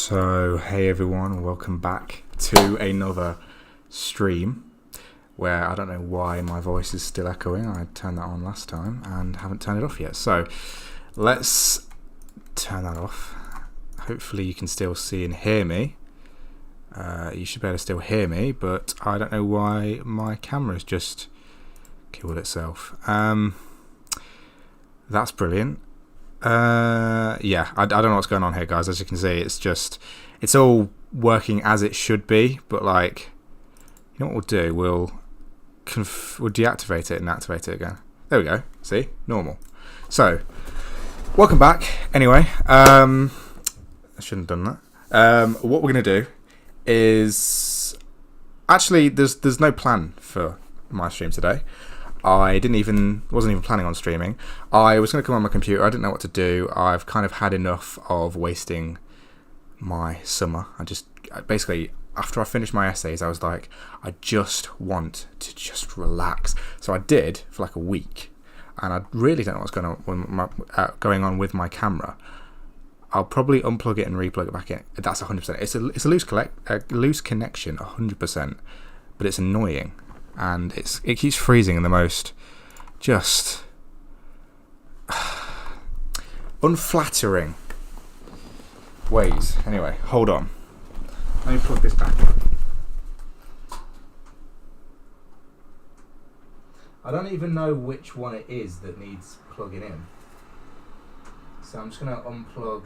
So, hey everyone, welcome back to another stream where I don't know why my voice is still echoing. I turned that on last time and haven't turned it off yet. So, let's turn that off. Hopefully you can still see and hear me. You should be able to still hear me, but I don't know why my camera's just killed itself. That's brilliant. Yeah, I don't know what's going on here, guys. As you can see, it's all working as it should be, but like, you know what we'll do? We'll deactivate it and activate it again. There we go. See? Normal. So, welcome back. Anyway, I shouldn't have done that. What we're going to do is... Actually, there's no plan for my stream today. I wasn't even planning on streaming. I was going to come on my computer. I didn't know what to do. I've kind of had enough of wasting my summer. Basically, after I finished my essays, I was like, I just want to just relax. So I did for like a week, and I really don't know what's going on with my camera. I'll probably unplug it and replug it back in. That's 100%. It's a loose connection, 100%, but it's annoying. And it keeps freezing in the most just unflattering ways. Anyway, hold on. Let me plug this back in. I don't even know which one it is that needs plugging in. So I'm just going to unplug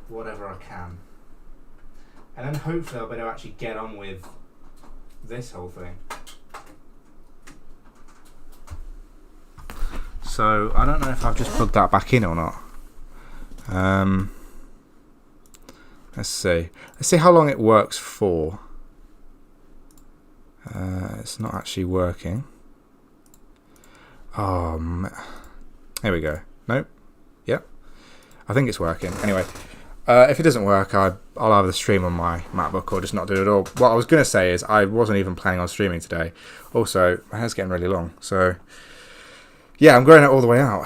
whatever I can. And then hopefully I'll be able to actually get on with this whole thing. So I don't know if I've just plugged that back in or not. Let's see how long it works for. It's not actually working. Here we go. Nope. Yep, I think it's working. Anyway, if it doesn't work, I'll either stream on my MacBook or just not do it at all. What I was going to say is I wasn't even planning on streaming today. Also, my hair's getting really long. So, yeah, I'm growing it all the way out.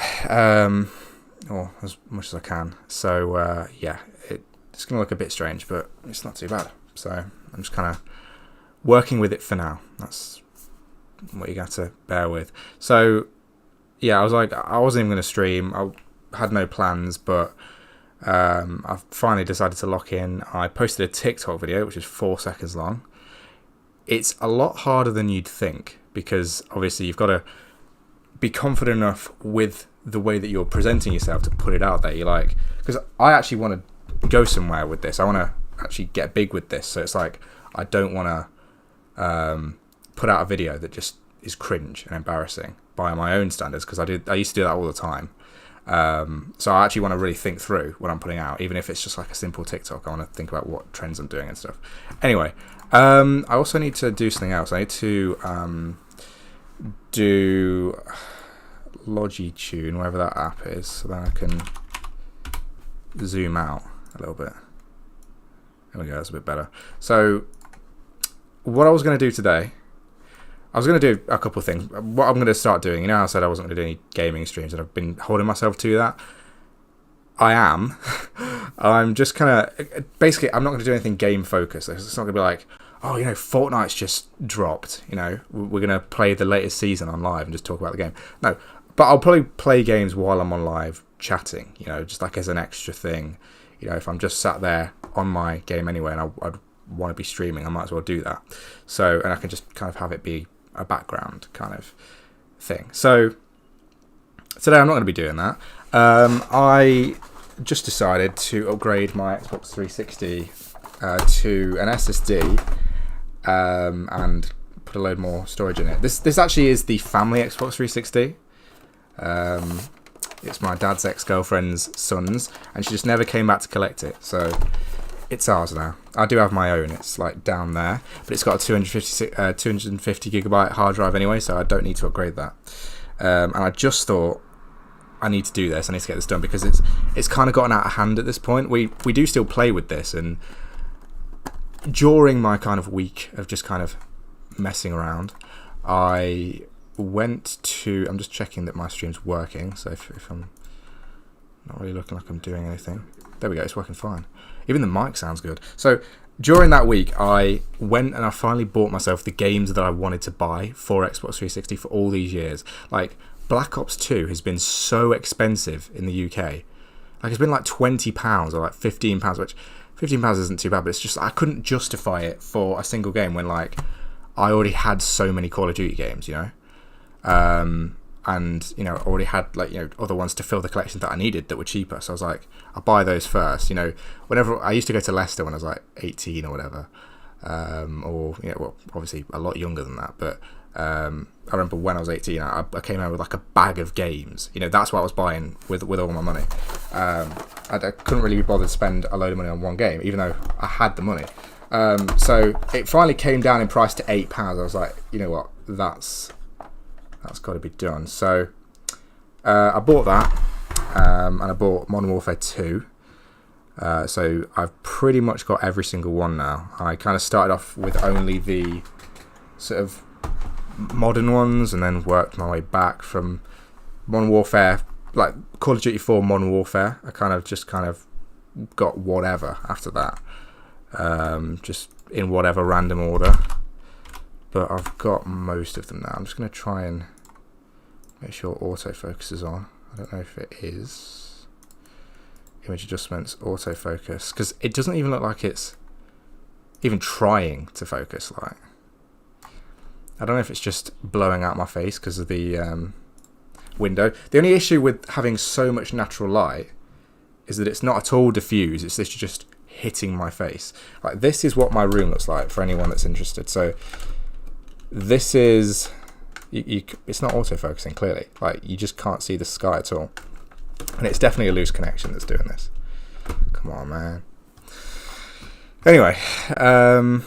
Or as much as I can. So, yeah, it's going to look a bit strange, but it's not too bad. So, I'm just kind of working with it for now. That's what you got to bear with. So, yeah, I was like, I wasn't even going to stream. I had no plans, but... I've finally decided to lock in. I posted a TikTok video, which is 4 seconds long. It's a lot harder than you'd think, because obviously you've got to be confident enough with the way that you're presenting yourself to put it out there. You're like, because I actually want to go somewhere with this. I want to actually get big with this. So it's like, I don't want to put out a video that just is cringe and embarrassing by my own standards, because I used to do that all the time. So I actually want to really think through what I'm putting out, even if it's just like a simple TikTok. I want to think about what trends I'm doing and stuff. Anyway, I also need to do something else. I need to do Logitune, wherever that app is, so then I can zoom out a little bit. There we go, that's a bit better. So what I was going to do today, I was going to do a couple of things. What I'm going to start doing, you know how I said I wasn't going to do any gaming streams, and I've been holding myself to that? I am. I'm just kind of... Basically, I'm not going to do anything game-focused. It's not going to be like, oh, you know, Fortnite's just dropped. You know, we're going to play the latest season on live and just talk about the game. No, but I'll probably play games while I'm on live chatting, you know, just like as an extra thing. You know, if I'm just sat there on my game anyway and I'd want to be streaming, I might as well do that. So, and I can just kind of have it be a background kind of thing. So today I'm not going to be doing that. I just decided to upgrade my Xbox 360 to an SSD and put a load more storage in it. This actually is the family Xbox 360. It's my dad's ex-girlfriend's son's, and she just never came back to collect it. So it's ours now. I do have my own. It's like down there, but it's got a 250 gigabyte hard drive anyway, so I don't need to upgrade that. And I just thought I need to do this. I need to get this done because it's kind of gotten out of hand at this point. We do still play with this, and during my kind of week of just kind of messing around, I went to... I'm just checking that my stream's working, so if I'm not really looking like I'm doing anything. There we go. It's working fine. Even the mic sounds good. So during that week, I went and I finally bought myself the games that I wanted to buy for Xbox 360 for all these years. Like, Black Ops 2 has been so expensive in the UK. Like, it's been like £20 or like £15, which £15 isn't too bad, but it's just I couldn't justify it for a single game when, like, I already had so many Call of Duty games, you know, and you know, already had, like, you know, other ones to fill the collection that I needed that were cheaper. So I was like, I'll buy those first. You know, whenever I used to go to Leicester when I was like 18 or whatever, or, you know, well, obviously a lot younger than that, but I remember when I was 18, I came home with like a bag of games. You know, that's what I was buying with all my money. I couldn't really be bothered to spend a load of money on one game, even though I had the money. So it finally came down in price to £8. I was like, you know what, that's got to be done. So I bought that, and I bought Modern Warfare 2. So I've pretty much got every single one now. I kind of started off with only the sort of modern ones, and then worked my way back from Modern Warfare, like Call of Duty 4 Modern Warfare. I kind of got whatever after that, just in whatever random order. But I've got most of them now. I'm just going to try and make sure autofocus is on. I don't know if it is. Image adjustments, autofocus, because it doesn't even look like it's even trying to focus. Like, I don't know if it's just blowing out my face because of the window. The only issue with having so much natural light is that it's not at all diffused. It's literally just hitting my face. Like, this is what my room looks like for anyone that's interested. So this is, it's not autofocusing clearly. Like, you just can't see the sky at all. And it's definitely a loose connection that's doing this. Come on, man. Anyway, come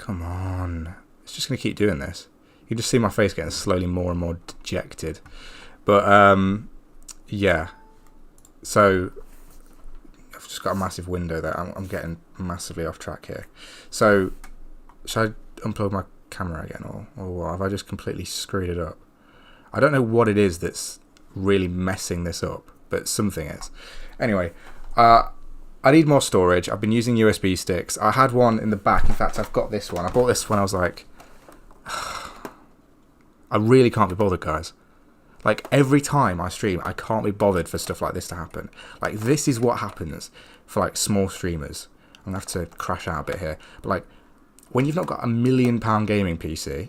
on. It's just going to keep doing this. You just see my face getting slowly more and more dejected. But, yeah. So, I've just got a massive window there. I'm getting massively off track here. So, should I unplug my camera again? Or what? Have I just completely screwed it up? I don't know what it is that's really messing this up, but something is. Anyway, I need more storage. I've been using USB sticks. I had one in the back. In fact, I've got this one. I bought this when I was like, I really can't be bothered, guys. Like, every time I stream, I can't be bothered for stuff like this to happen. Like, this is what happens for, like, small streamers. I'm gonna have to crash out a bit here, but, like, when you've not got £1 million gaming PC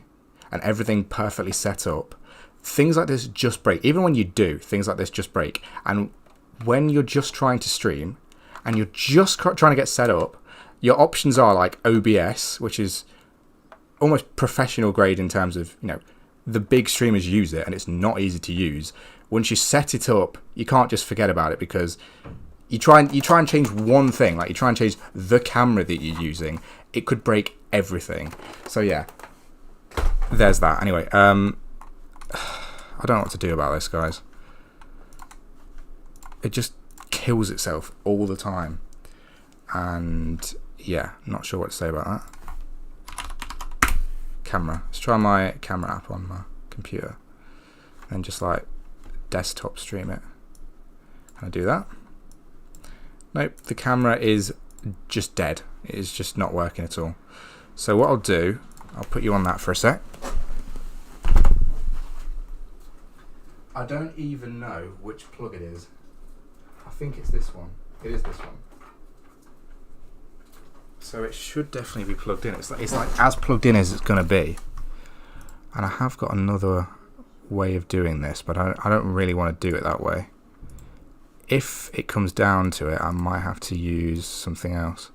and everything perfectly set up, things like this just break. Even when you do, things like this just break. And when you're just trying to stream and you're just trying to get set up, your options are like OBS, which is almost professional grade in terms of, you know, the big streamers use it and it's not easy to use. Once you set it up, you can't just forget about it, because you try and change one thing, like you try and change the camera that you're using, it could break everything. So yeah, there's that. Anyway, I don't know what to do about this, guys. It just kills itself all the time. And yeah, not sure what to say about that. Camera. Let's try my camera app on my computer. And just like desktop stream it. Can I do that? Nope, the camera is just dead. It is just not working at all. So what I'll do, I'll put you on that for a sec. I don't even know which plug it is. I think it's this one. It is this one. So it should definitely be plugged in. It's like as plugged in as it's going to be. And I have got another way of doing this, but I don't really want to do it that way. If it comes down to it, I might have to use something else.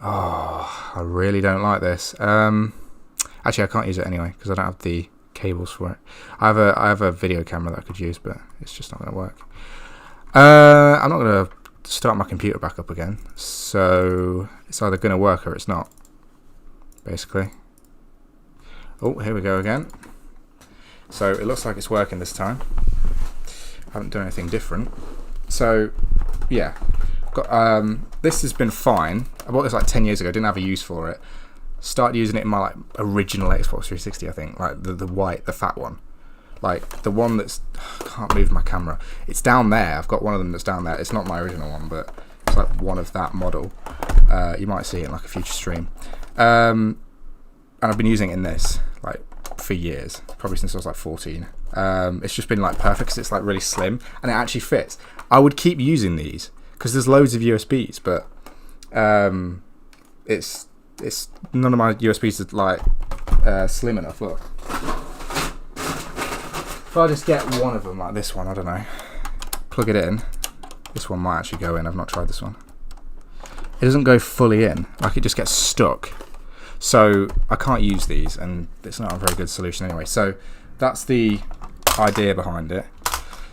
Oh, I really don't like this. Actually, I can't use it anyway because I don't have the cables for it. I have a video camera that I could use, but it's just not going to work. I'm not going to start my computer back up again, so it's either going to work or it's not, basically. Oh, here we go again. So it looks like it's working this time. I haven't done anything different. So yeah, this has been fine. I bought this like 10 years ago, didn't have a use for it. Started using it in my like original Xbox 360, I think, like the white, the fat one. Like the one that's, I can't move my camera. It's down there. I've got one of them that's down there. It's not my original one, but it's like one of that model. You might see it in like a future stream. And I've been using it in this like for years, probably since I was like 14. It's just been like perfect because it's like really slim and it actually fits. I would keep using these because there's loads of USBs, but it's none of my USBs are like slim enough. Look, if I just get one of them like this one, I don't know, plug it in. This one might actually go in. I've not tried this one. It doesn't go fully in, like it just gets stuck. So I can't use these, and it's not a very good solution anyway. So that's the idea behind it.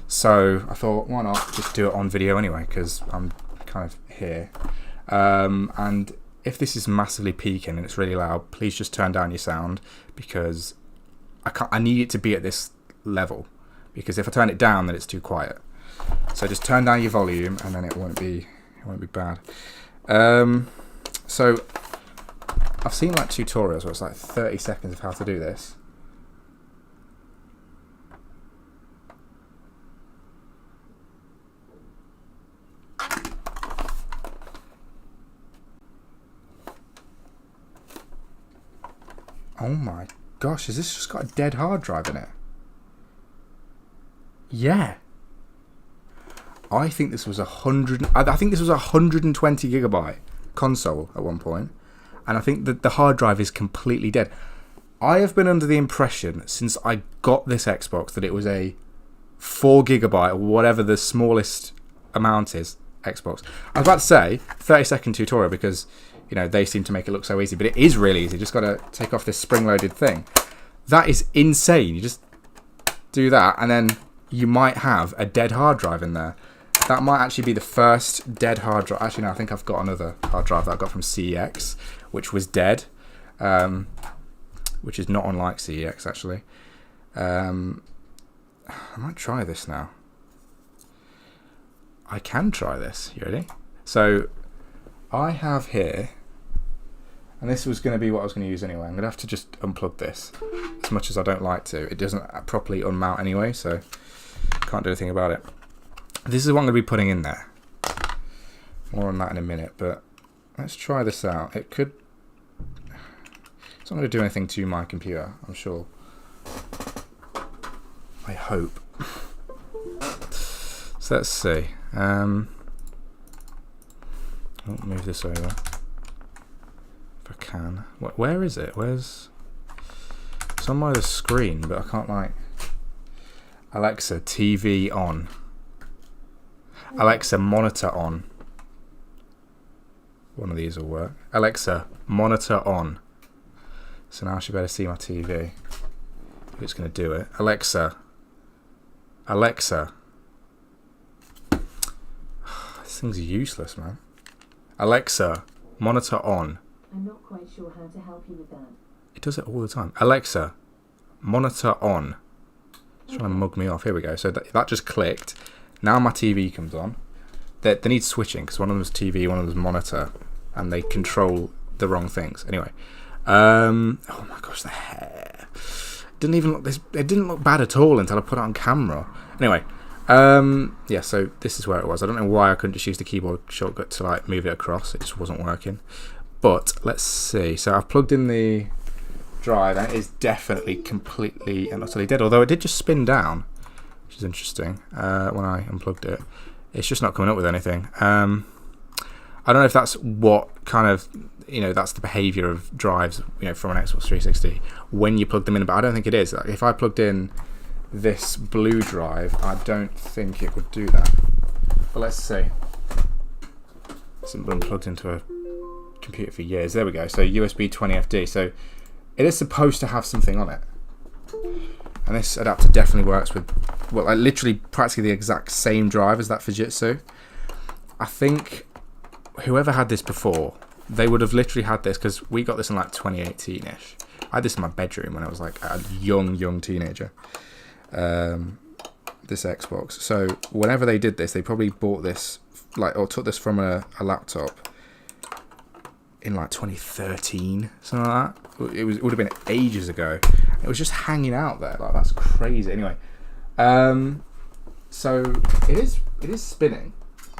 So I thought, why not just do it on video anyway, because I'm kind of here. And if this is massively peaking and it's really loud, please just turn down your sound, because I need it to be at this level, because if I turn it down, then it's too quiet. So just turn down your volume, and then it won't be bad. So I've seen like tutorials where it's like 30 seconds of how to do this. Oh my gosh, has this just got a dead hard drive in it? Yeah. I think this was 120 gigabyte console at one point, and I think that the hard drive is completely dead. I have been under the impression since I got this Xbox that it was a 4 gigabyte or whatever the smallest amount is Xbox. I was about to say 30-second tutorial because they seem to make it look so easy, but it is really easy. You just got to take off this spring-loaded thing. That is insane. You just do that, and then you might have a dead hard drive in there. That might actually be the first dead hard drive. Actually, no, I think I've got another hard drive that I got from CEX, which was dead, which is not unlike CEX, actually. I might try this now. I can try this. You ready? So I have here, and this was going to be what I was going to use anyway. I'm going to have to just unplug this, as much as I don't like to. It doesn't properly unmount anyway, so can't do anything about it. This is what I'm going to be putting in there. More on that in a minute, but let's try this out. It's not going to do anything to my computer, I'm sure. I hope. So let's see. I'll move this over if I can. Where is it? It's on my other screen, but I can't Alexa, TV on. Alexa, monitor on. One of these will work. Alexa, monitor on. So now she better see my TV. If it's going to do it. Alexa. This thing's useless, man. Alexa, monitor on. I'm not quite sure how to help you with that. It does it all the time. Alexa, monitor on. It's trying to mug me off. Here we go. So that just clicked. Now my TV comes on. They need switching because one of them is TV, one of them is monitor, and they control the wrong things. Anyway, oh my gosh, the hair didn't even look this. It didn't look bad at all until I put it on camera. Anyway, yeah. So this is where it was. I don't know why I couldn't just use the keyboard shortcut to move it across. It just wasn't working. But let's see. So I've plugged in the drive, and it is definitely completely and utterly dead. Although it did just spin down, which is interesting. When I unplugged it, it's just not coming up with anything. I don't know if that's what kind of, that's the behavior of drives, from an Xbox 360 when you plug them in, but I don't think it is. If I plugged in this blue drive, I don't think it would do that. But let's see. It's been plugged into a computer for years. There we go. So USB 20FD. So it is supposed to have something on it. And this adapter definitely works with, literally practically the exact same drive as that Fujitsu. I think whoever had this before, they would have literally had this, because we got this in 2018-ish. I had this in my bedroom when I was a young teenager. This Xbox. So whenever they did this, they probably bought this, or took this from a laptop in like 2013, something like that. It would have been ages ago. It was just hanging out there. Like, that's crazy. Anyway, so it is spinning,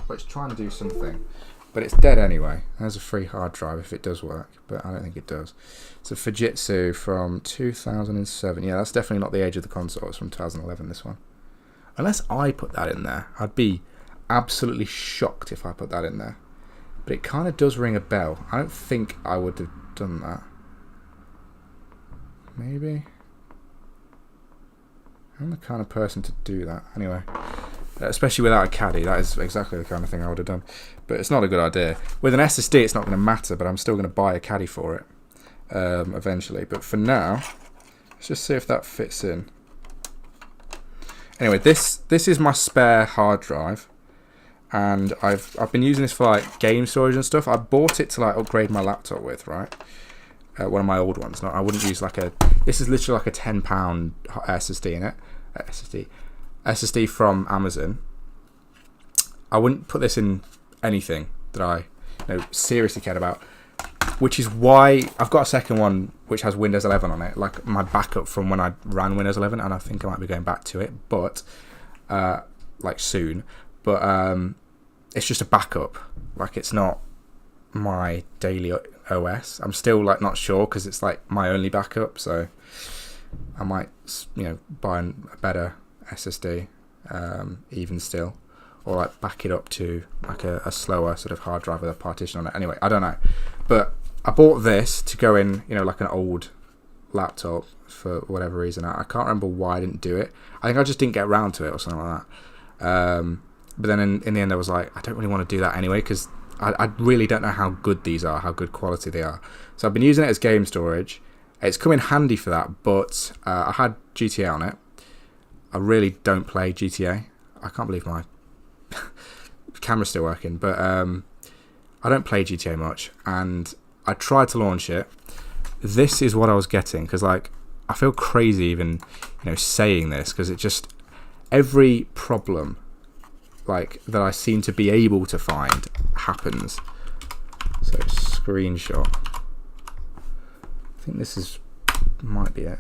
but it's trying to do something. But it's dead anyway. There's a free hard drive if it does work, but I don't think it does. It's a Fujitsu from 2007. Yeah, that's definitely not the age of the console. It's from 2011, this one. Unless I put that in there. I'd be absolutely shocked if I put that in there. But it kind of does ring a bell. I don't think I would have done that. Maybe. I'm the kind of person to do that. Anyway. Especially without a caddy, that is exactly the kind of thing I would have done. But it's not a good idea. With an SSD, it's not going to matter, but I'm still going to buy a caddy for it eventually. But for now, let's just see if that fits in. Anyway, this is my spare hard drive, and I've been using this for like game storage and stuff. I bought it to like upgrade my laptop with, right? One of my old ones. No, I wouldn't use like a. This is literally like a £10 SSD in it. SSD from Amazon. I wouldn't put this in anything that I seriously cared about, which is why I've got a second one which has Windows 11 on it, like my backup from when I ran Windows 11, and I think I might be going back to it, but like soon. But it's just a backup. Like, it's not my daily OS. I'm still like not sure because it's like my only backup, so I might buy a better SSD even still, or like back it up to like a slower sort of hard drive with a partition on it. Anyway, I don't know, but I bought this to go in like an old laptop for whatever reason. I can't remember why I didn't do it. I think I just didn't get around to it or something like that. But then in the end I was like, I don't really want to do that anyway, because I really don't know how good these are, how good quality they are. So I've been using it as game storage. It's come in handy for that, but I had GTA on it. I really don't play GTA. I can't believe my camera's still working, but I don't play GTA much, and I tried to launch it. This is what I was getting, because like I feel crazy even saying this, because it just, every problem like that I seem to be able to find happens. So screenshot. I think this might be it.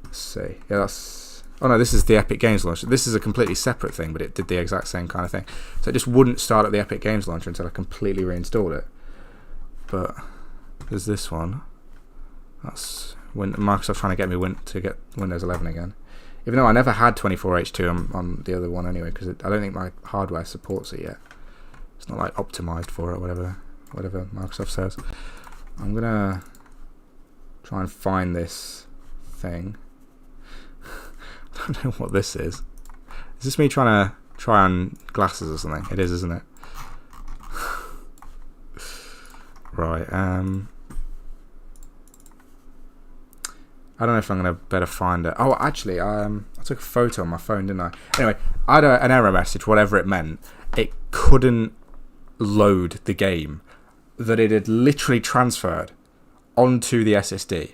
Let's see. Yeah, that's. Oh no, this is the Epic Games Launcher. This is a completely separate thing, but it did the exact same kind of thing. So it just wouldn't start at the Epic Games Launcher until I completely reinstalled it. But there's this one. That's when Microsoft trying to get me to get Windows 11 again. Even though I never had 24H2 on the other one anyway, because I don't think my hardware supports it yet. It's not like optimized for it, whatever Microsoft says. I'm gonna try and find this thing. I don't know what this is. Is this me trying to try on glasses or something? It is, isn't it? Right. I don't know if I'm going to better find it. Oh, actually, I took a photo on my phone, didn't I? Anyway, I had an error message, whatever it meant. It couldn't load the game that it had literally transferred onto the SSD.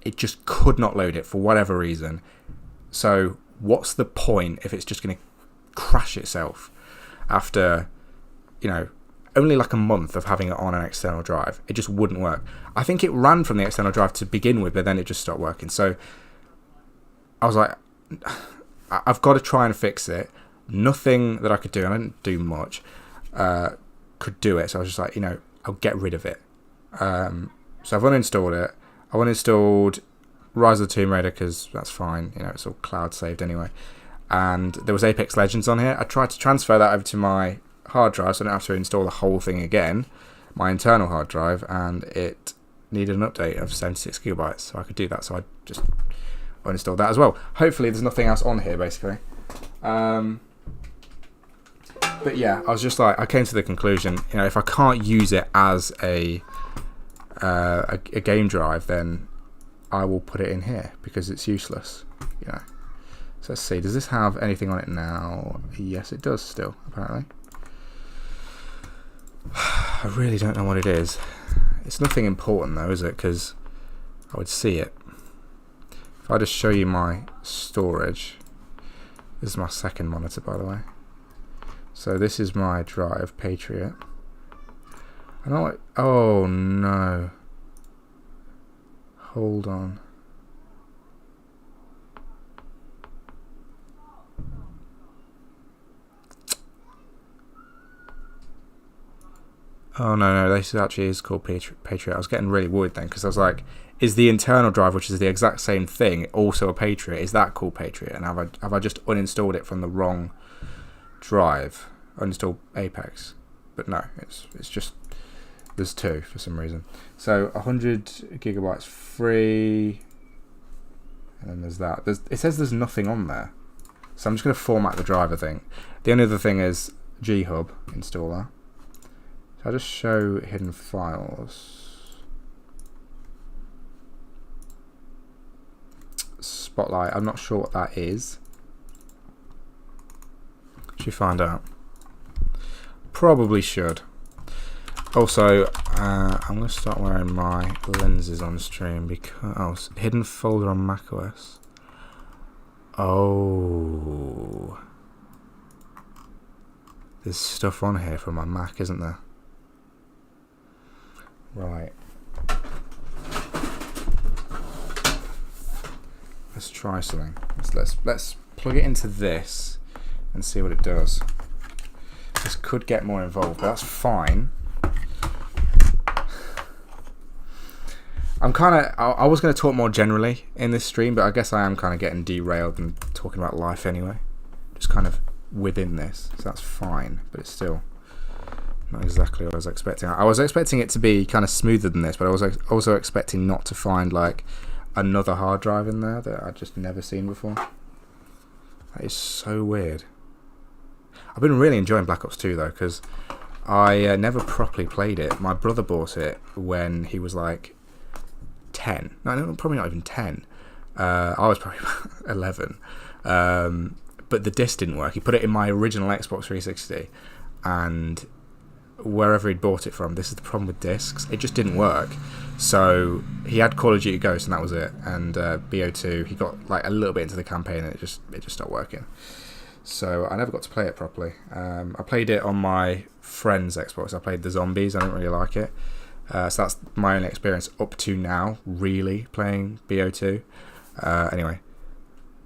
It just could not load it for whatever reason. So what's the point if it's just going to crash itself after, only like a month of having it on an external drive? It just wouldn't work. I think it ran from the external drive to begin with, but then it just stopped working. So I was like, I've got to try and fix it. Nothing that I could do, and I didn't do much, could do it. So I was just like, I'll get rid of it. So I've uninstalled it. I uninstalled Rise of the Tomb Raider because that's fine. It's all cloud saved anyway. And there was Apex Legends on here. I tried to transfer that over to my hard drive so I don't have to install the whole thing again, my internal hard drive, and it needed an update of 76 gigabytes, so I could do that. So I just uninstalled that as well. Hopefully there's nothing else on here basically. But yeah, I was just like, I came to the conclusion, if I can't use it as a game drive, then I will put it in here because it's useless. So let's see, does this have anything on it now? Yes, it does still, apparently. I really don't know what it is. It's nothing important though, is it? Because I would see it. If I just show you my storage, this is my second monitor, by the way. So this is my drive, Patriot. I know what... Oh, no. Hold on. Oh, no, this actually is called Patriot. I was getting really worried then, because I was like, is the internal drive, which is the exact same thing, also a Patriot? Is that called Patriot? And have I just uninstalled it from the wrong drive? Uninstalled Apex? But no, it's just... There's two for some reason. So 100 gigabytes free. And then there's that. It says there's nothing on there. So I'm just going to format the drive, I think. The only other thing is G-Hub installer. So I'll just show hidden files. Spotlight. I'm not sure what that is. Should find out. Probably should. Also, I'm going to start wearing my lenses on stream because... Oh, hidden folder on macOS. Oh. There's stuff on here for my Mac, isn't there? Right. Let's try something. Let's plug it into this and see what it does. This could get more involved, but that's fine. I was going to talk more generally in this stream, but I guess I am kind of getting derailed and talking about life anyway. Just kind of within this, so that's fine, but it's still not exactly what I was expecting. I was expecting it to be kind of smoother than this, but I was also expecting not to find like another hard drive in there that I'd just never seen before. That is so weird. I've been really enjoying Black Ops 2 though, because I never properly played it. My brother bought it when he was like 10. No, probably not even 10. I was probably 11. But the disc didn't work. He put it in my original Xbox 360, and wherever he'd bought it from, this is the problem with discs, it just didn't work. So he had Call of Duty Ghost, and that was it. And BO2, he got like a little bit into the campaign, and it just stopped working. So I never got to play it properly. I played it on my friend's Xbox. I played the zombies. I didn't really like it. So that's my only experience up to now, really, playing BO2. Anyway,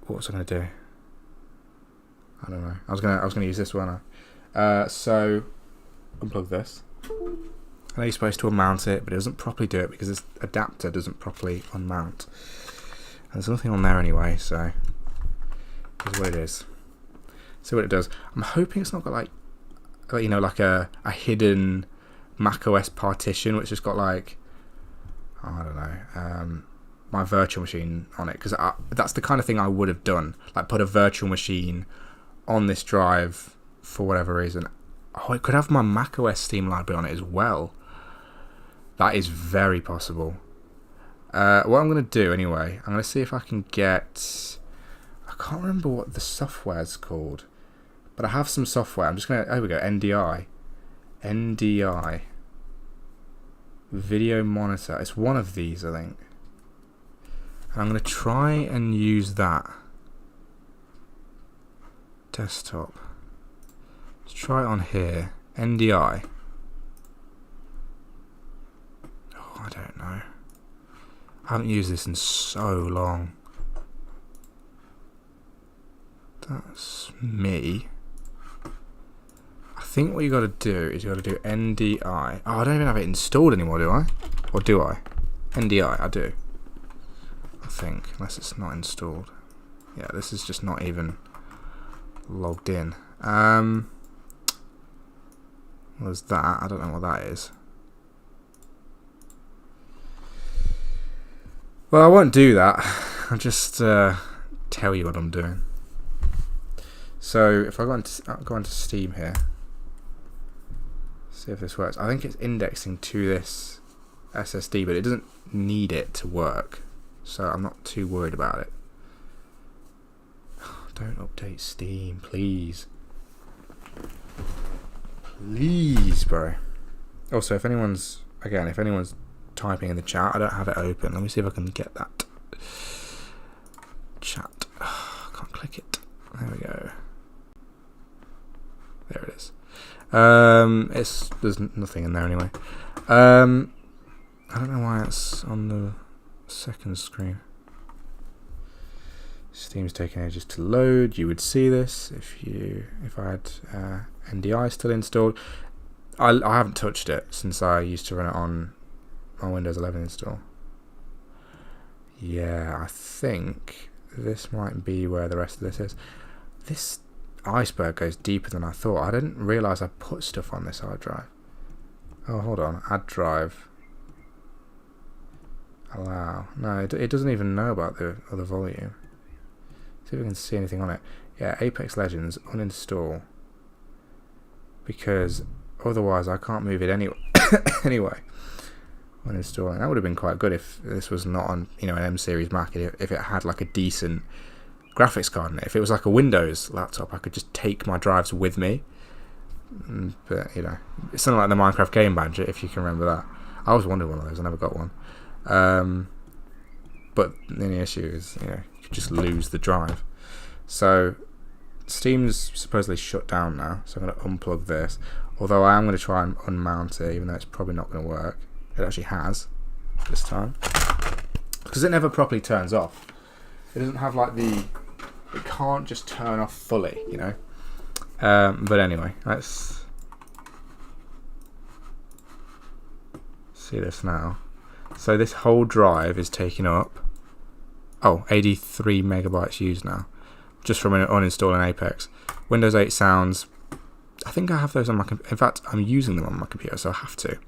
what was I going to do? I don't know. I was gonna use this one. So unplug this. I know you're supposed to unmount it, but it doesn't properly do it because this adapter doesn't properly unmount. And there's nothing on there anyway, so here's what it is. See what it does. I'm hoping it's not got like a hidden macOS partition, which has got like, I don't know, my virtual machine on it, because that's the kind of thing I would have done, like put a virtual machine on this drive for whatever reason. Oh, it could have my macOS Steam library on it as well. That is very possible. What I'm going to do anyway, I'm going to see if I can get... I can't remember what the software's called, but I have some software. I'm just going to... There we go, NDI. NDI. Video monitor. It's one of these, I think. And I'm going to try and use that. Desktop. Let's try it on here. NDI. Oh, I don't know. I haven't used this in so long. That's me. I think what you got to do is you got to do NDI. Oh, I don't even have it installed anymore, do I? Or do I? NDI, I do. I think, unless it's not installed. Yeah, this is just not even logged in. What is that? I don't know what that is. Well, I won't do that. I'll just tell you what I'm doing. So if I go into Steam here, see if this works. I think it's indexing to this SSD, but it doesn't need it to work, so I'm not too worried about it. Don't update Steam, please. Please, bro. Also, if anyone's typing in the chat, I don't have it open. Let me see if I can get that. Chat. Oh, I can't click it. There we go. There it is. There's nothing in there anyway. I don't know why it's on the second screen. Steam's taking ages to load. You would see this if I had NDI still installed. I haven't touched it since I used to run it on my Windows 11 install. Yeah, I think this might be where the rest of this is. This iceberg goes deeper than I thought. I didn't realise I put stuff on this hard drive. Oh, hold on. Add drive. Allow. No, it doesn't even know about the other volume. See if we can see anything on it. Yeah, Apex Legends, uninstall. Because otherwise I can't move it anyway. Anyway, uninstalling. That would have been quite good if this was not on, an M series Mac. If it had like a decent graphics card in it. If it was like a Windows laptop, I could just take my drives with me. But it's something like the Minecraft Game Badger, if you can remember that. I always wanted one of those. I never got one. But the only issue is, you could just lose the drive. So Steam's supposedly shut down now, so I'm going to unplug this. Although I am going to try and unmount it, even though it's probably not going to work. It actually has this time, because it never properly turns off. It doesn't have like it can't just turn off fully, But anyway, let's see this now. So this whole drive is taking up 83 megabytes used now, just from uninstalling Apex. Windows 8 sounds, I think I have those on my computer. In fact, I'm using them on my computer, so I have to.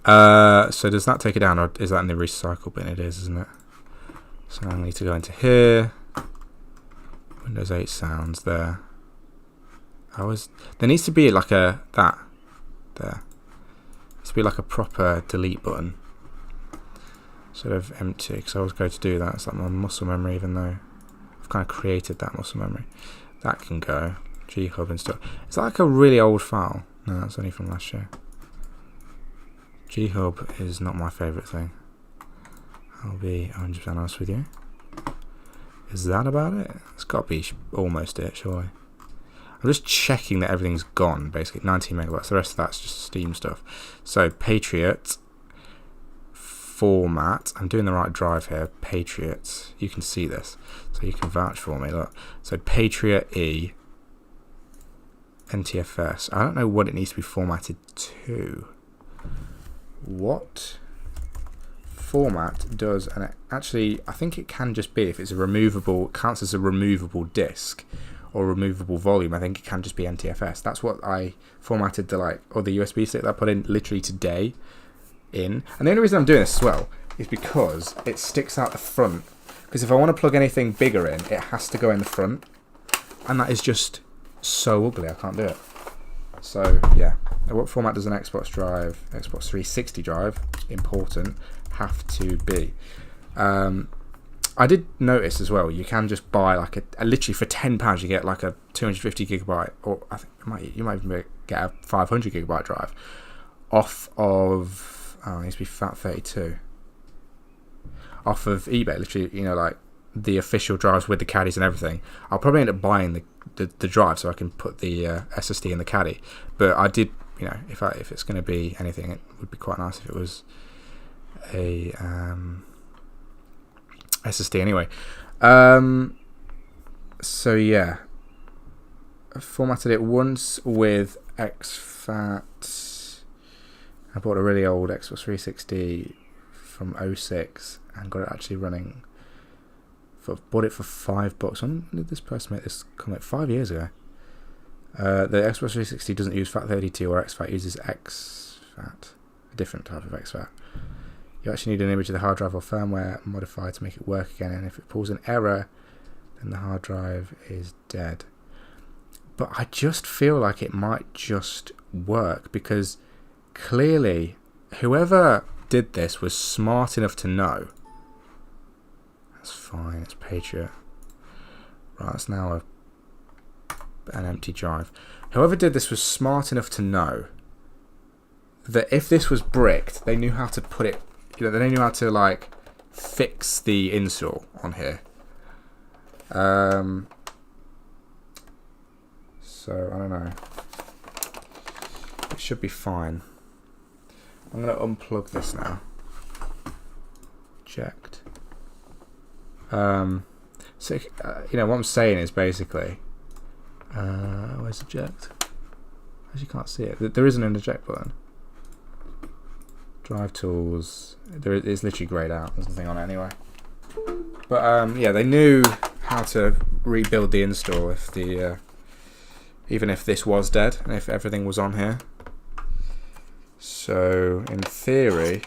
So does that take it down, or is that in the recycle bin? It is, isn't it? So I need to go into here. Windows 8 sounds there. There needs to be like there. There needs to be like a proper delete button. Sort of empty, because I always go to do that. It's like my muscle memory, even though I've kind of created that muscle memory. That can go. G-Hub and stuff. Is that like a really old file? No, that's only from last year. G-Hub is not my favourite thing. I'll be 100% honest with you. Is that about it? It's got to be almost it, surely. I'm just checking that everything's gone, basically. 19 megabytes. The rest of that's just Steam stuff. So, Patriot format. I'm doing the right drive here. Patriot. You can see this. So, you can vouch for me. Look. So, Patriot E. NTFS. I don't know what it needs to be formatted to. What format does, and actually I think it can just be, if it's a removable, it counts as a removable disk or removable volume, I think it can just be NTFS. That's what I formatted the USB stick that I put in literally today in. And the only reason I'm doing this as well is because it sticks out the front, because if I want to plug anything bigger in, it has to go in the front, and that is just so ugly. I can't do it. So yeah, what format does an Xbox drive, Xbox 360 drive, important, have to be? I did notice as well, you can just buy like a literally for £10 you get like a 250 gigabyte, or I think you might even get a 500 gigabyte drive off of, it needs to be FAT32, off of eBay. Literally, like the official drives with the caddies and everything. I'll probably end up buying the drive so I can put the SSD in the caddy. But I did, if it's going to be anything, it would be quite nice if it was a SSD anyway. So yeah, I formatted it once with exFAT. I bought a really old Xbox 360 from 06 and got it actually running. Bought it for $5. When did this person make this comment? 5 years ago. The Xbox 360 doesn't use FAT32 or exFAT, uses exFAT, a different type of exFAT. You actually need an image of the hard drive or firmware modified to make it work again, and if it pulls an error, then the hard drive is dead. But I just feel like it might just work, because clearly whoever did this was smart enough to know. That's fine, it's Patriot. Right, it's now an empty drive. Whoever did this was smart enough to know that if this was bricked, they knew how to put it, they knew how to fix the install on here. So I don't know. should be fine. I'm going to unplug this now. Eject. So, what I'm saying is basically, where's eject? Actually, can't see it. There isn't an eject button. Drive tools. It's literally grayed out. There's nothing on it anyway. But yeah, they knew how to rebuild the install if the even if this was dead and if everything was on here. So in theory,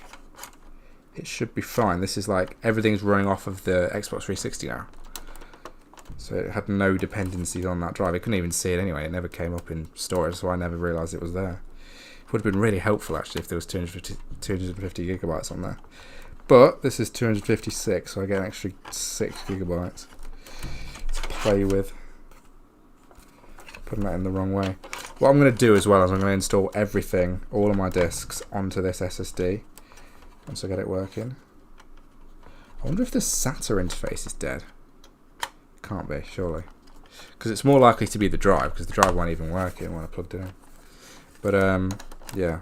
it should be fine. This is like everything's running off of the Xbox 360 now. So it had no dependencies on that drive. I couldn't even see it anyway. It never came up in storage, so I never realised it was there. It would have been really helpful actually if there was 250 gigabytes on there. But this is 256, so I get an extra 6 gigabytes to play with. Putting that in the wrong way. What I'm going to do as well is I'm going to install everything, all of my discs, onto this SSD once I get it working. I wonder if the SATA interface is dead. Can't be, surely. Because it's more likely to be the drive, because the drive won't even work when I plugged it in. But yeah,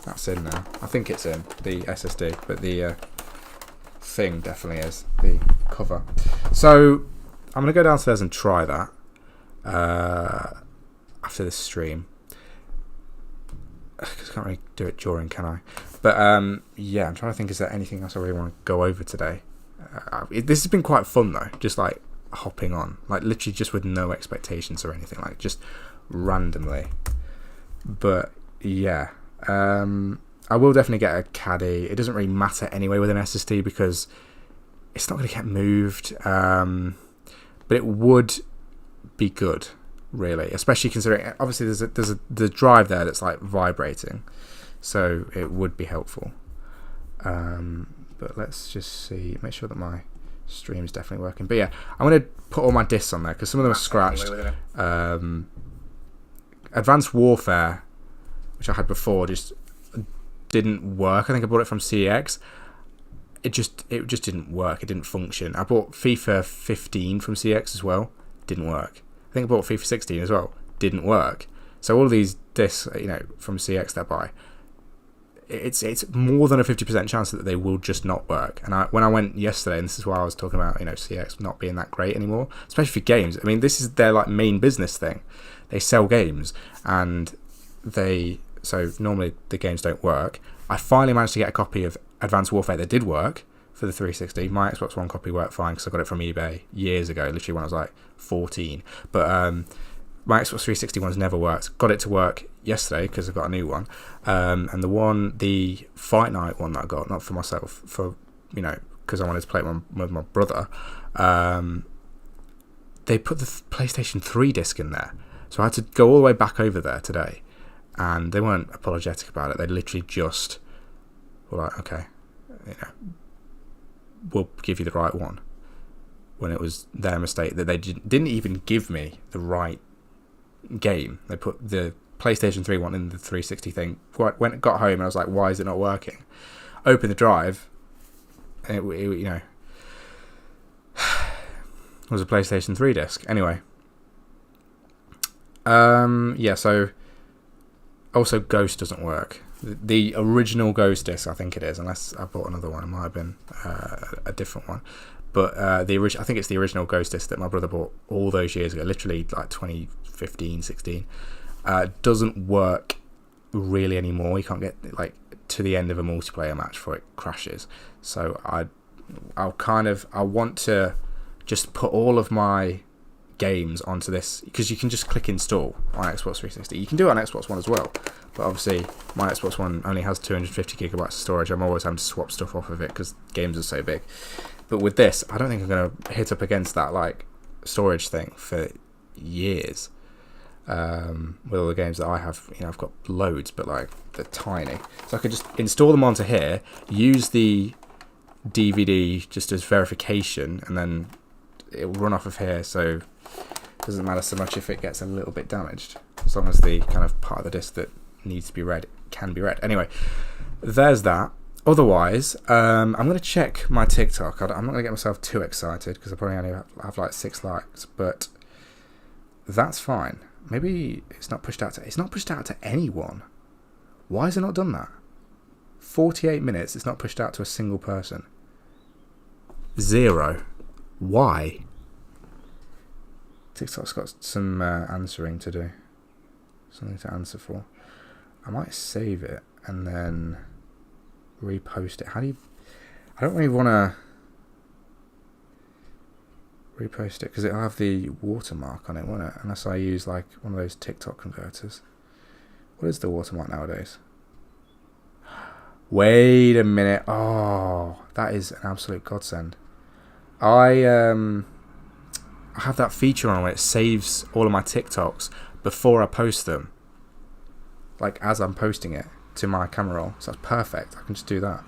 that's in now. I think it's in, the SSD, but the thing definitely is, the cover. So I'm going to go downstairs and try that after this stream. Because I can't really do it during, can I? But yeah, I'm trying to think, is there anything else I really want to go over today? This has been quite fun though, just like hopping on, like literally just with no expectations or anything, like just randomly. But yeah, I will definitely get a caddy. It doesn't really matter anyway with an SSD because it's not going to get moved, but it would be good, really, especially considering obviously there's the drive there that's like vibrating, so it would be helpful. But let's just see, make sure that my stream is definitely working. But yeah, I'm going to put all my discs on there because some of them are scratched. Advanced Warfare, which I had before, just didn't work. I think I bought it from CEX. It just didn't work. It didn't function. I bought FIFA 15 from CEX as well. Didn't work. I think I bought FIFA 16 as well. Didn't work. So all of these discs, from CEX that I buy, it's more than a 50% chance that they will just not work. And when I went yesterday, and this is why I was talking about CEX not being that great anymore, especially for games. I mean, this is their like main business thing. They sell games, and so normally the games don't work. I finally managed to get a copy of Advanced Warfare that did work for the 360. My Xbox One copy worked fine because I got it from eBay years ago, literally when I was like 14. But my Xbox 360 one's never worked. Got it to work yesterday because I've got a new one. And the Fight Night one that I got, not for myself, for because I wanted to play it with my brother. They put the PlayStation 3 disc in there, so I had to go all the way back over there today. And they weren't apologetic about it. They literally just were like, okay, we'll give you the right one. When it was their mistake that they didn't even give me the right game. They put the PlayStation 3 one in the 360 thing. Got home and I was like, why is it not working? Opened the drive, and it was a PlayStation 3 disc. Anyway, yeah. So also Ghost doesn't work. The original Ghost disc, I think it is, unless I bought another one. It might have been a different one. But I think it's the original Ghost disc that my brother bought all those years ago, literally like 2015, 16. Doesn't work really anymore. You can't get like to the end of a multiplayer match before it crashes. So I want to just put all of my games onto this, because you can just click install on Xbox 360. You can do it on Xbox One as well, but obviously my Xbox One only has 250 gigabytes of storage. I'm always having to swap stuff off of it because games are so big. But with this, I don't think I'm going to hit up against that like storage thing for years. With all the games that I have, I've got loads, but like they're tiny. So I could just install them onto here, use the DVD just as verification, and then it'll run off of here. So it doesn't matter so much if it gets a little bit damaged, as long as the kind of part of the disc that needs to be read can be read. Anyway, there's that. Otherwise, I'm going to check my TikTok. I'm not going to get myself too excited because I probably only have like 6 likes, but that's fine. Maybe it's not pushed out to anyone. Why has it not done that? 48 minutes, it's not pushed out to a single person. 0. Why? TikTok's got some answering to do. Something to answer for. I might save it and then repost it. How do you... I don't really want to repost it because it'll have the watermark on it, won't it? Unless I use like one of those TikTok converters. What is the watermark nowadays? Wait a minute. Oh, that is an absolute godsend. I have that feature on where it saves all of my TikToks before I post them. Like as I'm posting it to my camera roll. So that's perfect. I can just do that.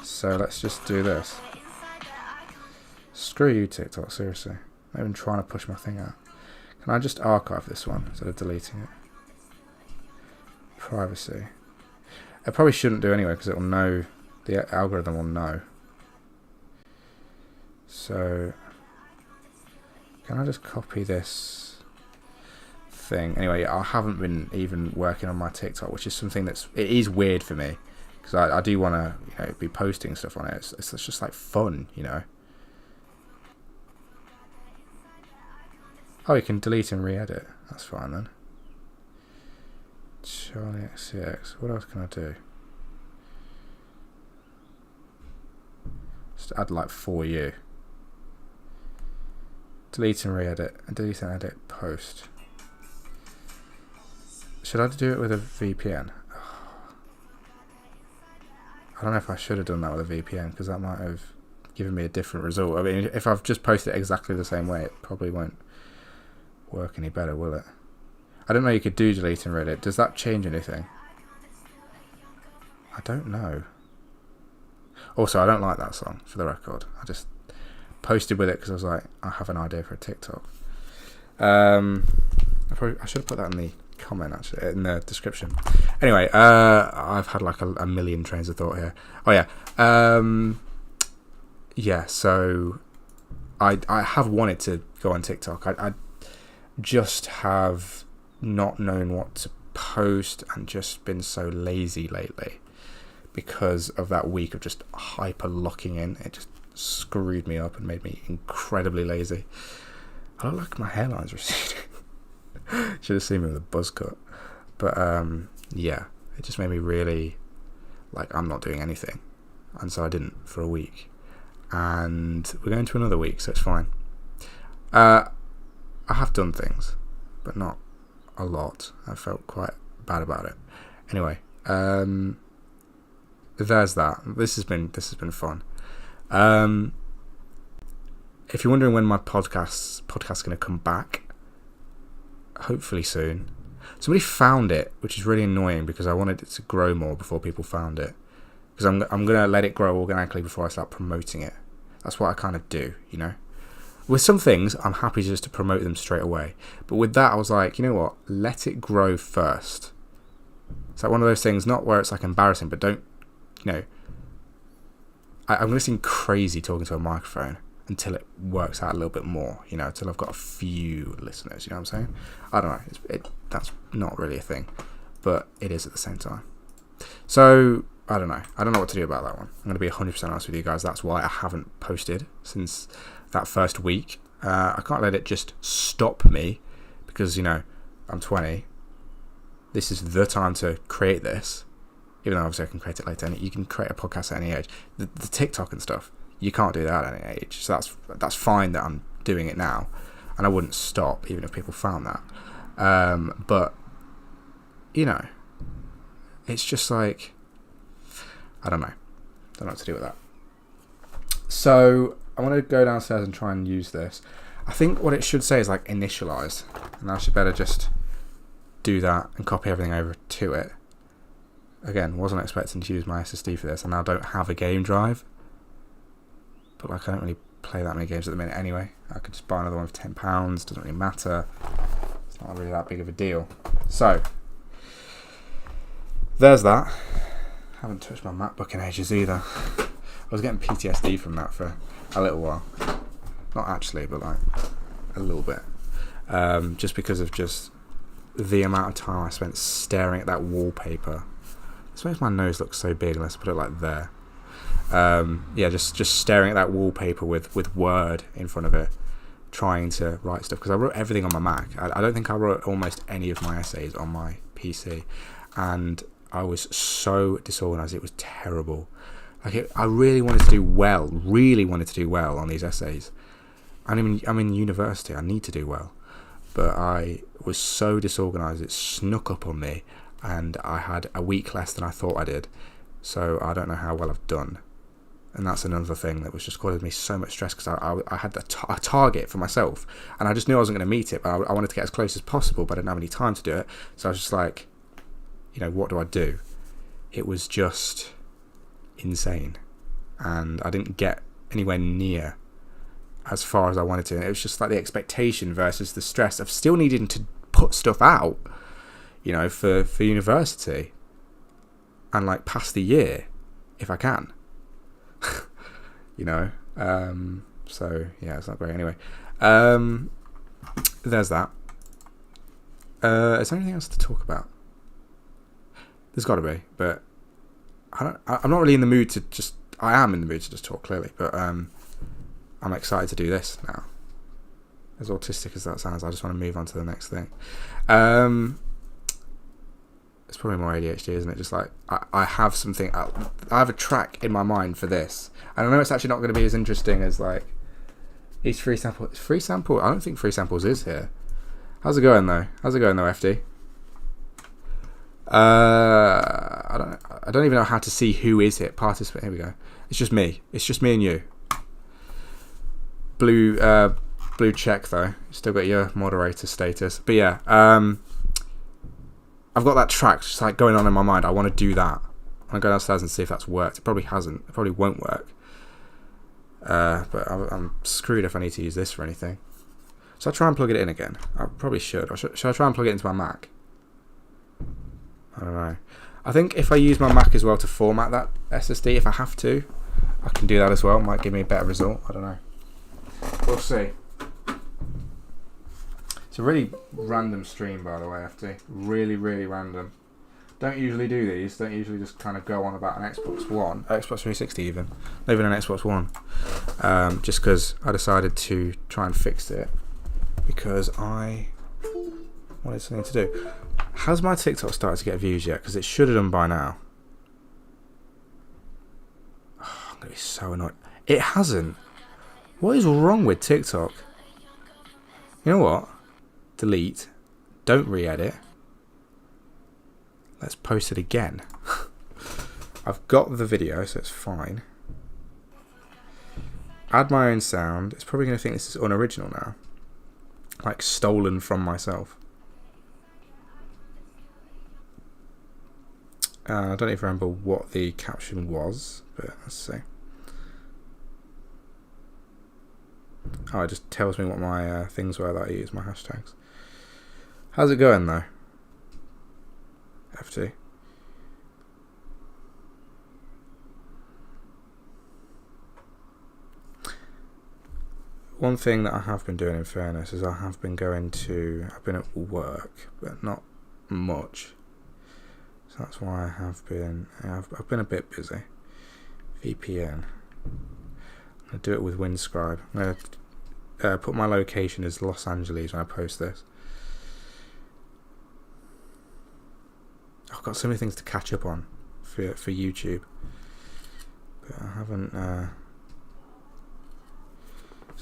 So let's just do this. Screw you, TikTok, seriously. I'm not even trying to push my thing out. Can I just archive this one instead of deleting it? Privacy. I probably shouldn't do anyway because it will know, the algorithm will know. So, can I just copy this thing? Anyway, I haven't been even working on my TikTok, which is something it is weird for me because I do want to be posting stuff on it. It's just like fun, Oh, you can delete and re-edit. That's fine then. Charlie XCX. What else can I do? Just add like for you. Delete and re-edit. And delete and edit post. Should I do it with a VPN? I don't know if I should have done that with a VPN because that might have given me a different result. I mean, if I've just posted it exactly the same way, it probably won't work any better, will it? I don't know you could do delete and re-edit. Does that change anything? I don't know. Also, I don't like that song, for the record. I just posted with it because I was like, I have an idea for a TikTok. I should have put that in the comment, actually, in the description. Anyway, I've had like a million trains of thought here. Oh yeah. Yeah, so I have wanted to go on TikTok. I just have not known what to post and just been so lazy lately because of that week of just hyper locking in. It just screwed me up and made me incredibly lazy. I look like my hairline's receding. Should have seen me with a buzz cut. But yeah, it just made me really like I'm not doing anything, and so I didn't for a week, and we're going to another week, so it's fine. I have done things, but not a lot. I felt quite bad about it. Anyway, there's that. This has been fun. If you're wondering when my podcast's going to come back, hopefully soon. Somebody found it, which is really annoying because I wanted it to grow more before people found it. Because I'm going to let it grow organically before I start promoting it. That's what I kind of do, With some things, I'm happy just to promote them straight away. But with that, I was like, you know what? Let it grow first. It's like one of those things, not where it's like embarrassing, but don't, I'm going to seem crazy talking to a microphone until it works out a little bit more, until I've got a few listeners, you know what I'm saying? I don't know. That's not really a thing, but it is at the same time. So, I don't know. I don't know what to do about that one. I'm going to be 100% honest with you guys. That's why I haven't posted since that first week. I can't let it just stop me because, I'm 20. This is the time to create this, even though obviously I can create it later. You can create a podcast at any age. The TikTok and stuff, you can't do that at any age. So that's fine that I'm doing it now, and I wouldn't stop even if people found that. But it's just like I don't know what to do with that. So I want to go downstairs and try and use this. I think what it should say is like initialize, and I should better just do that and copy everything over to it. Again, wasn't expecting to use my SSD for this, and I don't have a game drive. But like I don't really play that many games at the minute anyway. I could just buy another one for £10, doesn't really matter. It's not really that big of a deal. So there's that. Haven't touched my MacBook in ages either. I was getting PTSD from that for a little while. Not actually, but like a little bit. Just because of just the amount of time I spent staring at that wallpaper. This makes my nose look so big unless I put it like there. Just staring at that wallpaper with Word in front of it, trying to write stuff, because I wrote everything on my Mac. I don't think I wrote almost any of my essays on my PC, and I was so disorganized. It was terrible. I really wanted to do well on these essays. I'm in university. I need to do well, but I was so disorganized. It snuck up on me, and I had a week less than I thought I did. So I don't know how well I've done. And that's another thing that was just causing me so much stress, because I had a target for myself, and I just knew I wasn't going to meet it, but I wanted to get as close as possible, but I didn't have any time to do it. So I was just like, what do I do? It was just insane, and I didn't get anywhere near as far as I wanted to. And it was just like the expectation versus the stress of still needing to put stuff out, for university, and like pass the year if I can. So yeah, it's not great. Anyway, there's that. Is there anything else to talk about? There's got to be, but I'm not really in the mood to just. I am in the mood to just talk, clearly, but I'm excited to do this now. As autistic as that sounds, I just want to move on to the next thing. It's probably more ADHD, isn't it? Just like I have something. I have a track in my mind for this, and I know it's actually not going to be as interesting as like each free sample. Free sample? I don't think free samples is here. How's it going though? FD? I don't even know how to see who is it. Participant. Here we go. It's just me. It's just me and you. Blue check though. Still got your moderator status. But yeah. I've got that track just like going on in my mind. I want to do that. I'm going to go downstairs and see if that's worked. It probably hasn't. It probably won't work. But I'm screwed if I need to use this for anything. So I'll try and plug it in again. I probably should. Or should I try and plug it into my Mac? I don't know. I think if I use my Mac as well to format that SSD, if I have to, I can do that as well. Might give me a better result. I don't know. We'll see. It's a really random stream, by the way, FT. Really, really random. Don't usually do these. Don't usually just kind of go on about an Xbox One. Xbox 360 even. Not even an Xbox One. Just because I decided to try and fix it. Because I wanted something to do. Has my TikTok started to get views yet? Because it should have done by now. Oh, I'm going to be so annoyed. It hasn't. What is wrong with TikTok? You know what? Delete. Don't re-edit. Let's post it again. I've got the video, so it's fine. Add my own sound. It's probably going to think this is unoriginal now. Like stolen from myself. I don't even remember what the caption was, but let's see. Oh, it just tells me what my things were that I use, my hashtags. How's it going though? FT. One thing that I have been doing, in fairness, is I've been at work, but not much. So that's why I've been a bit busy. VPN. I'm going to do it with Windscribe. I'm going to put my location as Los Angeles when I post this. I've got so many things to catch up on for YouTube. But I haven't... there's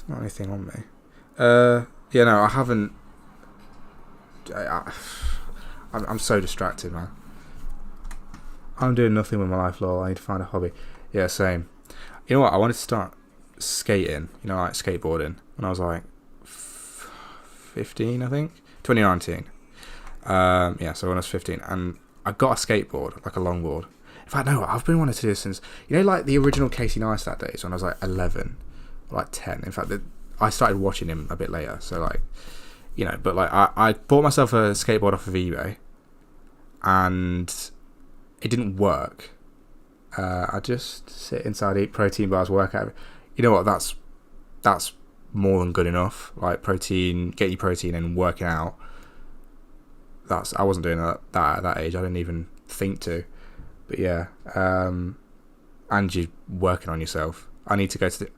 not anything on me. I haven't... I'm so distracted, man. I'm doing nothing with my life, lol. I need to find a hobby. Yeah, same. You know what? I wanted to start skating, like skateboarding, when I was like 15, I think. 2019. So when I was 15. And I got a skateboard, like a longboard. In fact, no, I've been wanting to do this since, like the original Casey Neistat days when I was like 11, or like 10. In fact, I started watching him a bit later. So like, but like I bought myself a skateboard off of eBay, and it didn't work. I just sit inside, eat protein bars, work out. You know what? That's more than good enough. Like protein, get your protein and working out. I wasn't doing that at that age. I didn't even think to. But yeah, and you're working on yourself. I need to go to the.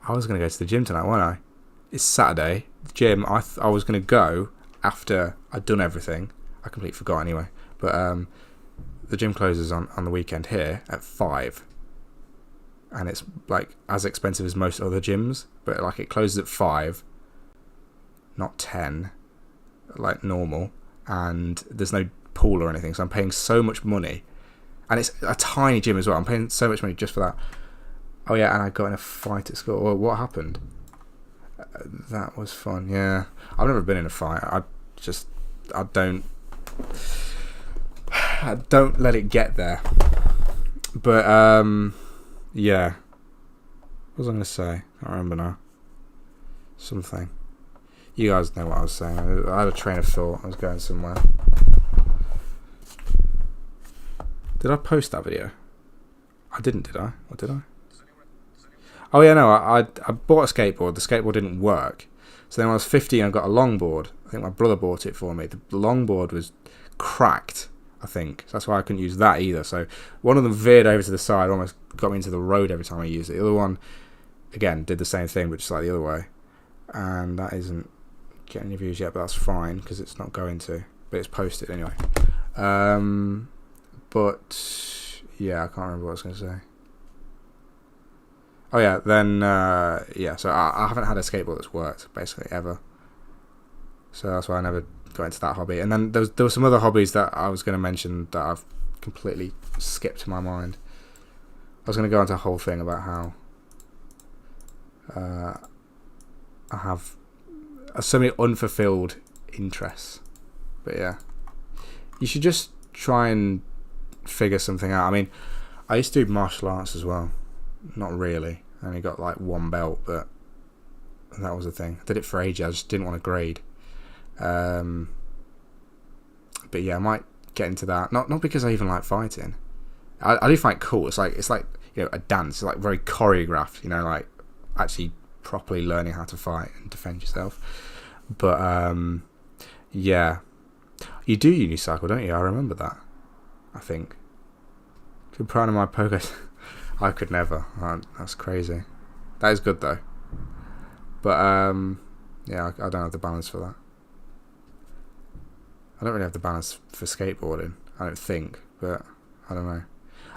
I was going to go to the gym tonight, wasn't I? It's Saturday. The gym. I was going to go after I'd done everything. I completely forgot anyway. But the gym closes on the weekend here at 5. And it's like as expensive as most other gyms, but like it closes at 5, not 10, like normal, and there's no pool or anything, so I'm paying so much money, and it's a tiny gym as well. I'm paying so much money just for that. Oh yeah, and I got in a fight at school. Well, what happened? That was fun. Yeah, I've never been in a fight. I don't let it get there. But yeah. What was I going to say? I can't remember now. Something. You guys know what I was saying. I had a train of thought. I was going somewhere. Did I post that video? I didn't, did I? Or did I? Oh yeah, no. I bought a skateboard. The skateboard didn't work. So then when I was 15, I got a longboard. I think my brother bought it for me. The longboard was cracked, I think. So that's why I couldn't use that either. So one of them veered over to the side, almost got me into the road every time I used it. The other one, again, did the same thing, but just like the other way. And that isn't getting any views yet, but that's fine because it's not going to. But it's posted anyway. But yeah, I can't remember what I was going to say. Oh yeah, then yeah. So I haven't had a skateboard that's worked basically ever. So that's why I never got into that hobby. And then there were some other hobbies that I was going to mention that I've completely skipped my mind. I was going to go into a whole thing about how I have so many unfulfilled interests. But yeah, you should just try and figure something out. I mean, I used to do martial arts as well. Not really. I only got like 1 belt, but that was the thing. I did it for ages. I just didn't want to grade. But yeah, I might get into that. Not because I even like fighting. I do find it cool. It's like a dance. It's like very choreographed. Like actually properly learning how to fight and defend yourself. But yeah, you do unicycle, don't you? I remember that. I think. Good proud of my poker. I could never. That's crazy. That is good though. But yeah, I don't have the balance for that. I don't really have the balance for skateboarding, I don't think, but I don't know.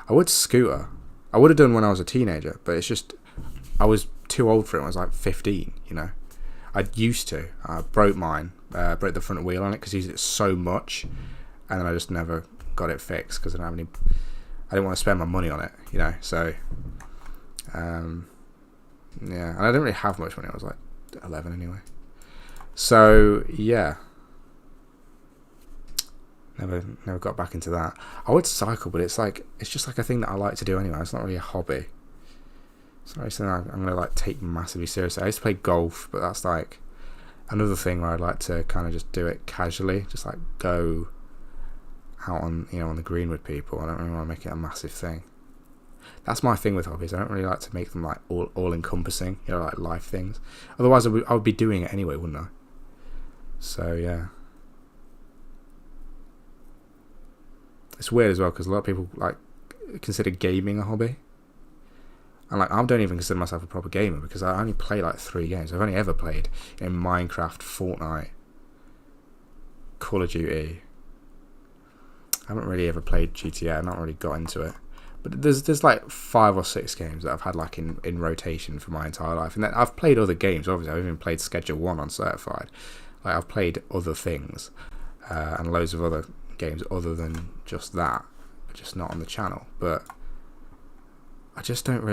I would scooter. I would have done when I was a teenager, but it's just I was too old for it when I was like 15, I used to. I broke mine, broke the front wheel on it because I used it so much, and then I just never got it fixed because I didn't want to spend my money on it, so yeah, and I didn't really have much money. I was like 11 anyway. So yeah. Never got back into that. I would cycle, but it's just like a thing that I like to do anyway. It's not really a hobby. It's not really something I'm gonna take massively seriously. I used to play golf, but that's like another thing where I'd like to kind of just do it casually, just like go out on on the green with people. I don't really want to make it a massive thing. That's my thing with hobbies. I don't really like to make them like all encompassing, like life things. Otherwise, I would be doing it anyway, wouldn't I? So yeah. It's weird as well because a lot of people consider gaming a hobby, and I don't even consider myself a proper gamer because I only play 3 games. I've only ever played Minecraft, Fortnite, Call of Duty. I haven't really ever played GTA. I've not really got into it, but there's 5 or 6 games that I've had in rotation for my entire life, and then I've played other games. Obviously, I've even played Schedule 1 on Certified. I've played other things and loads of other games other than just that, but just not on the channel. But I just don't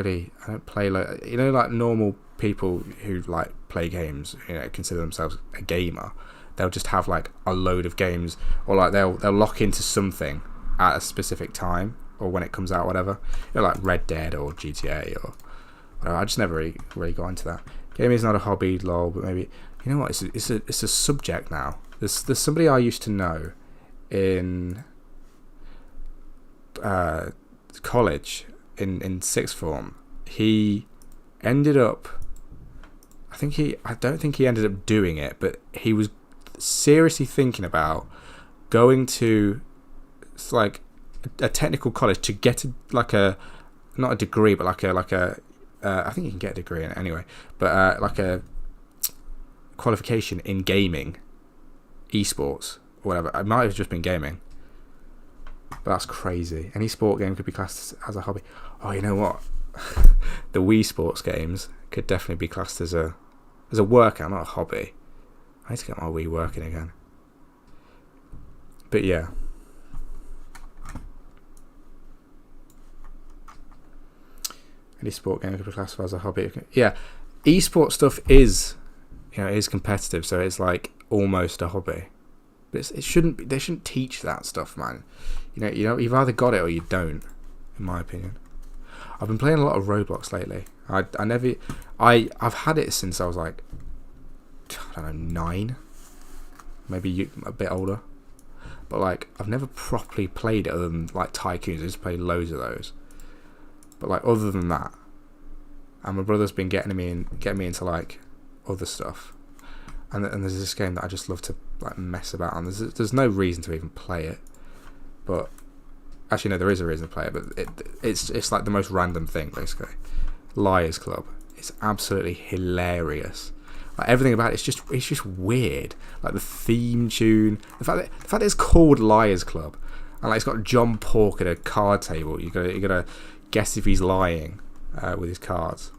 play like normal people who play games, consider themselves a gamer. They'll just have a load of games, or they'll lock into something at a specific time or when it comes out, whatever, like Red Dead or GTA or whatever. I just never really got into that. Gaming is not a hobby, lol, but maybe what, it's a subject now. There's somebody I used to know in college in sixth form. He ended up, I don't think he ended up doing it, but he was seriously thinking about going to like a technical college to get like a not a degree, but like a I think you can get a degree in it anyway, but like a qualification in gaming, esports, or whatever. It might have just been gaming, but that's crazy. Any sport game could be classed as a hobby. Oh, you know what? The Wii Sports games could definitely be classed as a workout, not a hobby. I need to get my Wii working again. But yeah. Any sport game could be classified as a hobby. Yeah, esports stuff is, is competitive, so it's like almost a hobby. But it shouldn't be. They shouldn't teach that stuff, man. You've either got it or you don't, in my opinion. I've been playing a lot of Roblox lately. I've had it since I was like, I don't know, 9, maybe a bit older. But like, I've never properly played it other than like Tycoons. I just played loads of those. But like, other than that, and my brother's been getting me into like other stuff. And there's this game that I just love to like mess about on. There's no reason to even play it, but actually no, there is a reason to play it. But it's like the most random thing basically. Liars Club. It's absolutely hilarious. Like everything about it, it's just weird. Like the theme tune, the fact that it's called Liars Club, and like it's got John Pork at a card table. You gotta guess if he's lying with his cards.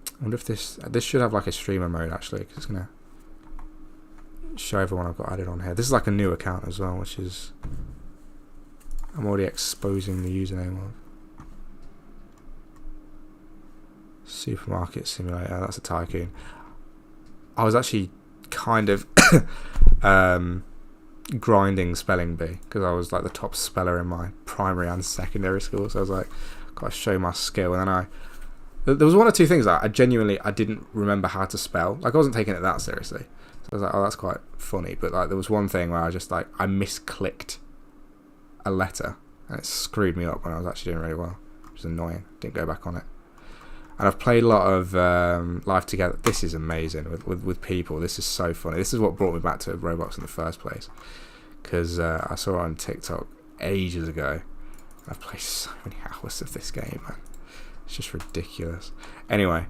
I wonder if this should have like a streamer mode actually, because it's gonna show everyone I've got added on here. This is like a new account as well, which is I'm already exposing the username of. Supermarket Simulator. That's a Tycoon. I was actually kind of grinding spelling bee because I was like the top speller in my primary and secondary school. So I was like, gotta show my skill. And then there was one or two things that I didn't remember how to spell. Like I wasn't taking it that seriously. So I was like, oh, that's quite funny. But like there was one thing where I misclicked a letter and it screwed me up when I was actually doing really well, which was annoying. Didn't go back on it. And I've played a lot of Life Together. This is amazing with people. This is so funny. This is what brought me back to Roblox in the first place, because I saw it on TikTok ages ago. I've played so many hours of this game, man. It's just ridiculous. Anyway,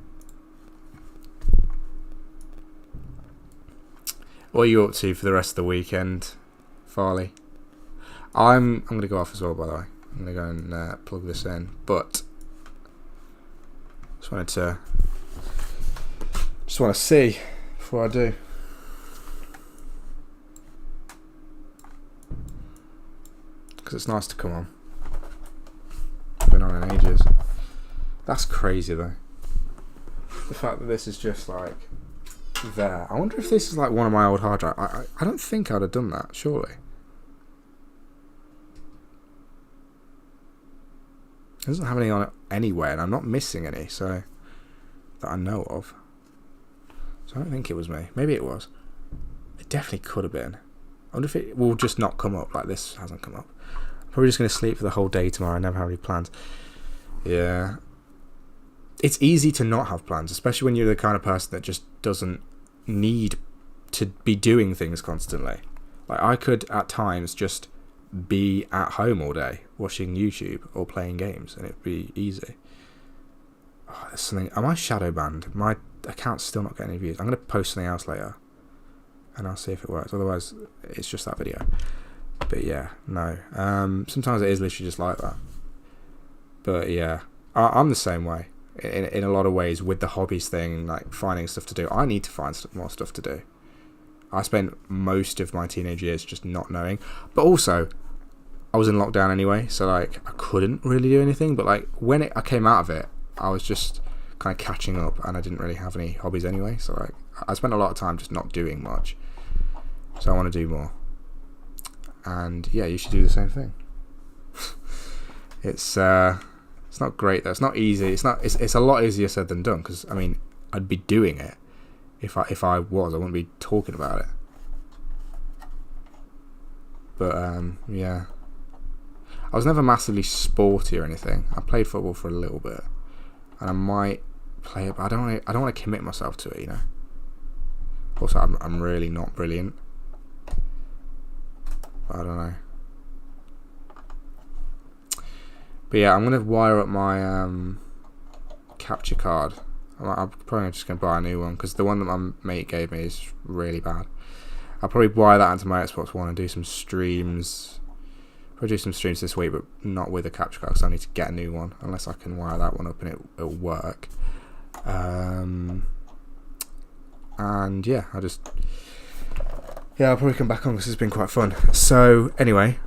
what are you up to for the rest of the weekend, Farley? I'm going to go off as well, by the way. I'm going to go and plug this in, but just want to see before I do. Because it's nice to come on. Been on in ages. That's crazy though. The fact that this is just like there. I wonder if this is like one of my old hard drives. I don't think I'd have done that, surely. It doesn't have any on it anywhere, and I'm not missing any, so that I know of. So I don't think it was me. Maybe it was. It definitely could have been. I wonder if it will just not come up, like this hasn't come up. I'm probably just going to sleep for the whole day tomorrow. I never have any plans. Yeah. It's easy to not have plans, especially when you're the kind of person that just doesn't need to be doing things constantly. Like I could at times just be at home all day watching YouTube or playing games and it'd be easy. Oh, there's something. Am I shadow banned? My account's still not getting any views. I'm going to post something else later and I'll see if it works. Otherwise it's just that video. But yeah, no. Sometimes it is literally just like that. But yeah, I'm the same way in a lot of ways with the hobbies thing, like finding stuff to do. I need to find more stuff to do. I spent most of my teenage years just not knowing, but also I was in lockdown anyway, so like I couldn't really do anything. But like when I came out of it, I was just kind of catching up, and I didn't really have any hobbies anyway. So like I spent a lot of time just not doing much. So I want to do more, and yeah, you should do the same thing. It's not great though. It's not easy. It's a lot easier said than done, because I mean I'd be doing it if I wouldn't be talking about it. But yeah, I was never massively sporty or anything. I played football for a little bit, and I might play it, but I don't want to commit myself to it, you know. Also, I'm really not brilliant. I don't know. But yeah, I'm gonna wire up my capture card. I'm probably just gonna buy a new one because the one that my mate gave me is really bad. I'll probably wire that into my Xbox One and do some streams. Probably do some streams this week, but not with a capture card because I need to get a new one. Unless I can wire that one up and it'll work. And yeah, I'll probably come back on because it's been quite fun. So anyway,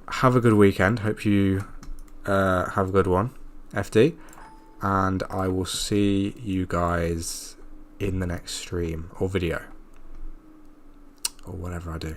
have a good weekend. Hope you have a good one, FD. And I will see you guys in the next stream or video or whatever I do.